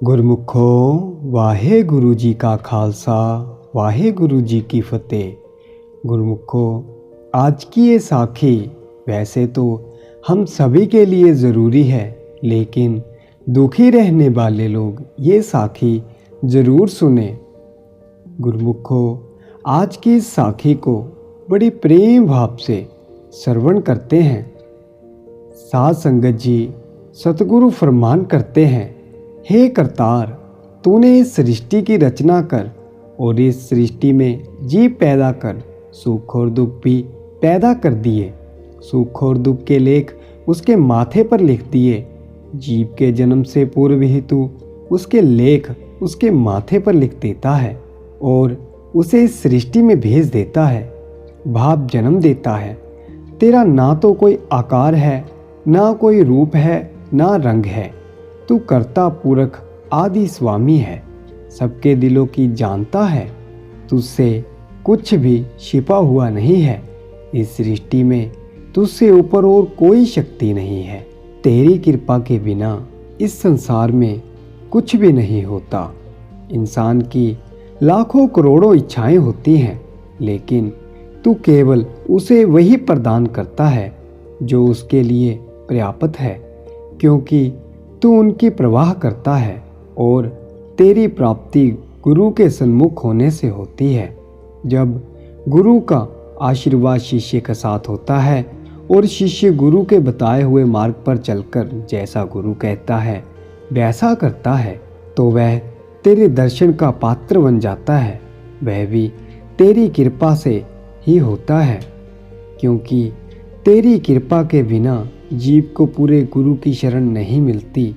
गुरमुखो वाहे गुरु जी का खालसा वाहे गुरु जी की फतेह। गुरमुखो आज की ये साखी वैसे तो हम सभी के लिए ज़रूरी है, लेकिन दुखी रहने वाले लोग ये साखी ज़रूर सुने। गुरमुखो आज की इस साखी को बड़ी प्रेम भाव से श्रवण करते हैं। साध संगत जी सतगुरु फरमान करते हैं, हे करतार, तूने इस सृष्टि की रचना कर और इस सृष्टि में जीव पैदा कर, सुख और दुख भी पैदा कर दिए। सुख और दुख के लेख उसके माथे पर लिख दिए। जीव के जन्म से पूर्व ही तू उसके लेख उसके माथे पर लिख देता है और उसे इस सृष्टि में भेज देता है, भाव जन्म देता है। तेरा ना तो कोई आकार है, ना कोई रूप है, ना रंग है। तू कर्ता पुरख आदि स्वामी है, सबके दिलों की जानता है। तुझसे कुछ भी छिपा हुआ नहीं है। इस सृष्टि में तुझसे ऊपर और कोई शक्ति नहीं है। तेरी कृपा के बिना इस संसार में कुछ भी नहीं होता। इंसान की लाखों करोड़ों इच्छाएं होती हैं, लेकिन तू केवल उसे वही प्रदान करता है जो उसके लिए पर्याप्त है, क्योंकि तू उनकी प्रवाह करता है और तेरी प्राप्ति गुरु के सन्मुख होने से होती है। जब गुरु का आशीर्वाद शिष्य के साथ होता है और शिष्य गुरु के बताए हुए मार्ग पर चलकर जैसा गुरु कहता है वैसा करता है, तो वह तेरे दर्शन का पात्र बन जाता है। वह भी तेरी कृपा से ही होता है, क्योंकि तेरी कृपा के बिना जीव को पूरे गुरु की शरण नहीं मिलती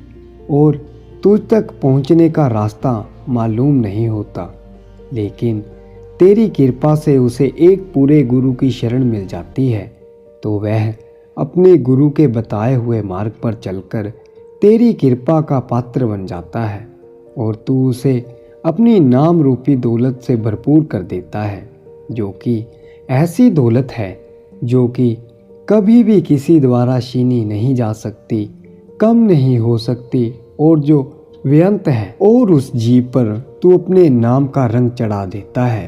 और तुझ तक पहुंचने का रास्ता मालूम नहीं होता। लेकिन तेरी कृपा से उसे एक पूरे गुरु की शरण मिल जाती है, तो वह अपने गुरु के बताए हुए मार्ग पर चलकर तेरी कृपा का पात्र बन जाता है और तू उसे अपनी नाम रूपी दौलत से भरपूर कर देता है, जो कि ऐसी दौलत है जो कि कभी भी किसी द्वारा छीनी नहीं जा सकती, कम नहीं हो सकती और जो बेअंत है। और उस जीव पर तू अपने नाम का रंग चढ़ा देता है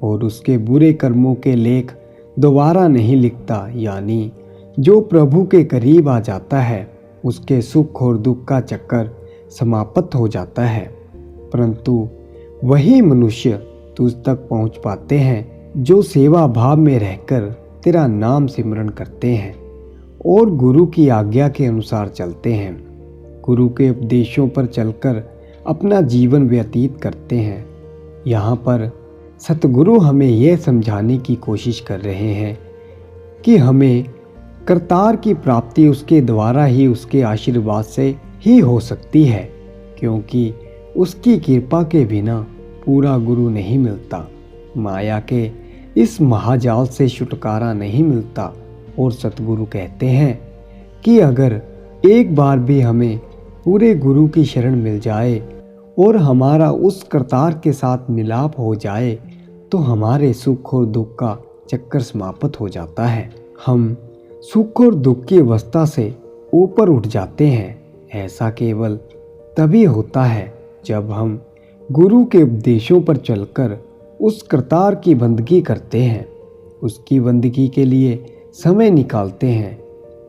और उसके बुरे कर्मों के लेख दोबारा नहीं लिखता। यानी जो प्रभु के करीब आ जाता है उसके सुख और दुख का चक्कर समाप्त हो जाता है। परंतु वही मनुष्य तुझ तक पहुंच पाते हैं जो सेवा भाव में रहकर तेरा नाम सिमरन करते हैं और गुरु की आज्ञा के अनुसार चलते हैं, गुरु के उपदेशों पर चलकर अपना जीवन व्यतीत करते हैं। यहाँ पर सतगुरु हमें यह समझाने की कोशिश कर रहे हैं कि हमें करतार की प्राप्ति उसके द्वारा ही, उसके आशीर्वाद से ही हो सकती है, क्योंकि उसकी कृपा के बिना पूरा गुरु नहीं मिलता। माया के इस महाजाल से छुटकारा नहीं मिलता। और सतगुरु कहते हैं कि अगर एक बार भी हमें पूरे गुरु की शरण मिल जाए और हमारा उस करतार के साथ मिलाप हो जाए, तो हमारे सुख और दुख का चक्कर समाप्त हो जाता है। हम सुख और दुख की अवस्था से ऊपर उठ जाते हैं। ऐसा केवल तभी होता है जब हम गुरु के उपदेशों पर चलकर उस करतार की बंदगी करते हैं, उसकी बंदगी के लिए समय निकालते हैं।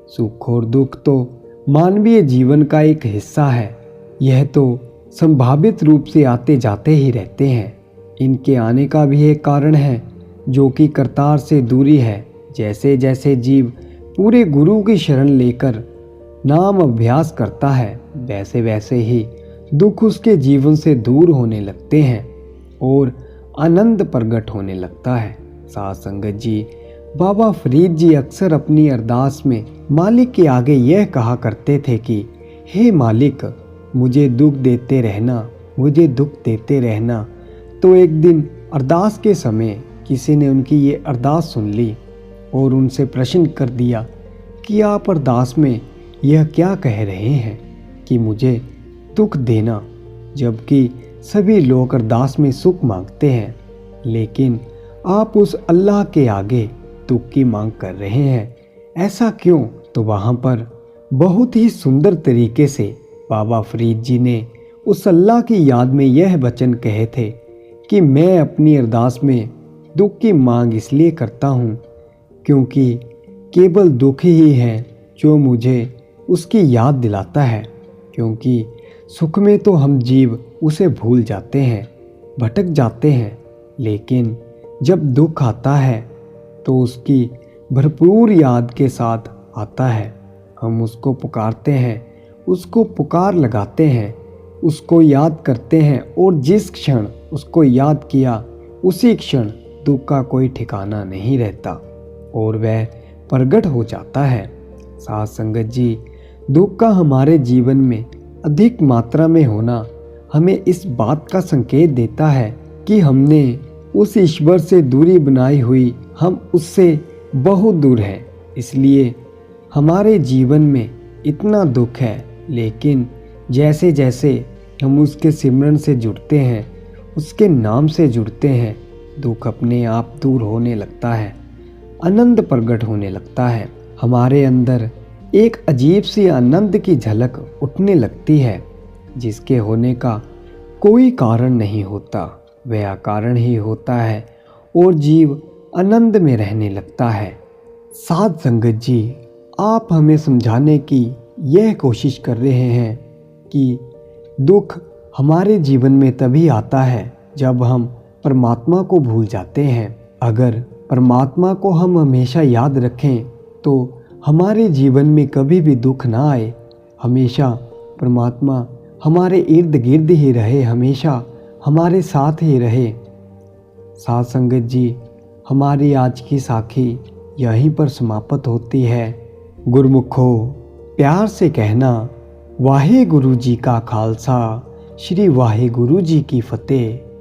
सुख और दुख तो मानवीय जीवन का एक हिस्सा है। यह तो संभावित रूप से आते जाते ही रहते हैं। इनके आने का भी एक कारण है, जो कि करतार से दूरी है। जैसे जैसे जीव पूरे गुरु की शरण लेकर नाम अभ्यास करता है, वैसे वैसे ही दुख उसके जीवन से दूर होने लगते हैं और आनंद प्रकट होने लगता है। साध संगत जी बाबा फरीद जी अक्सर अपनी अरदास में मालिक के आगे यह कहा करते थे कि हे मालिक, मुझे दुख देते रहना, मुझे दुख देते रहना। तो एक दिन अरदास के समय किसी ने उनकी ये अरदास सुन ली और उनसे प्रश्न कर दिया कि आप अरदास में यह क्या कह रहे हैं कि मुझे दुख देना, जबकि सभी लोग अरदास में सुख मांगते हैं, लेकिन आप उस अल्लाह के आगे दुख की मांग कर रहे हैं, ऐसा क्यों? तो वहाँ पर बहुत ही सुंदर तरीके से बाबा फरीद जी ने उस अल्लाह की याद में यह वचन कहे थे कि मैं अपनी अरदास में दुख की मांग इसलिए करता हूँ क्योंकि केवल दुख ही है जो मुझे उसकी याद दिलाता है। क्योंकि सुख में तो हम जीव उसे भूल जाते हैं, भटक जाते हैं, लेकिन जब दुख आता है तो उसकी भरपूर याद के साथ आता है। हम उसको पुकारते हैं, उसको पुकार लगाते हैं, उसको याद करते हैं और जिस क्षण उसको याद किया उसी क्षण दुख का कोई ठिकाना नहीं रहता और वह प्रकट हो जाता है। साथ संगत जी, दुख का हमारे जीवन में अधिक मात्रा में होना हमें इस बात का संकेत देता है कि हमने उस ईश्वर से दूरी बनाई हुई, हम उससे बहुत दूर हैं। इसलिए हमारे जीवन में इतना दुख है, लेकिन जैसे जैसे हम उसके सिमरन से जुड़ते हैं, उसके नाम से जुड़ते हैं, दुख अपने आप दूर होने लगता है, आनंद प्रकट होने लगता है। हमारे अंदर एक अजीब सी आनंद की झलक उठने लगती है जिसके होने का कोई कारण नहीं होता, वह अकारण ही होता है और जीव आनंद में रहने लगता है। साथ संगत जी, आप हमें समझाने की यह कोशिश कर रहे हैं कि दुख हमारे जीवन में तभी आता है जब हम परमात्मा को भूल जाते हैं। अगर परमात्मा को हम हमेशा याद रखें तो हमारे जीवन में कभी भी दुख ना आए। हमेशा परमात्मा हमारे इर्द गिर्द ही रहे, हमेशा हमारे साथ ही रहे। साथ संगत जी, हमारी आज की साखी यहीं पर समाप्त होती है। गुरमुखो, प्यार से कहना वाहे गुरु जी का खालसा, श्री वाहे गुरु जी की फतेह।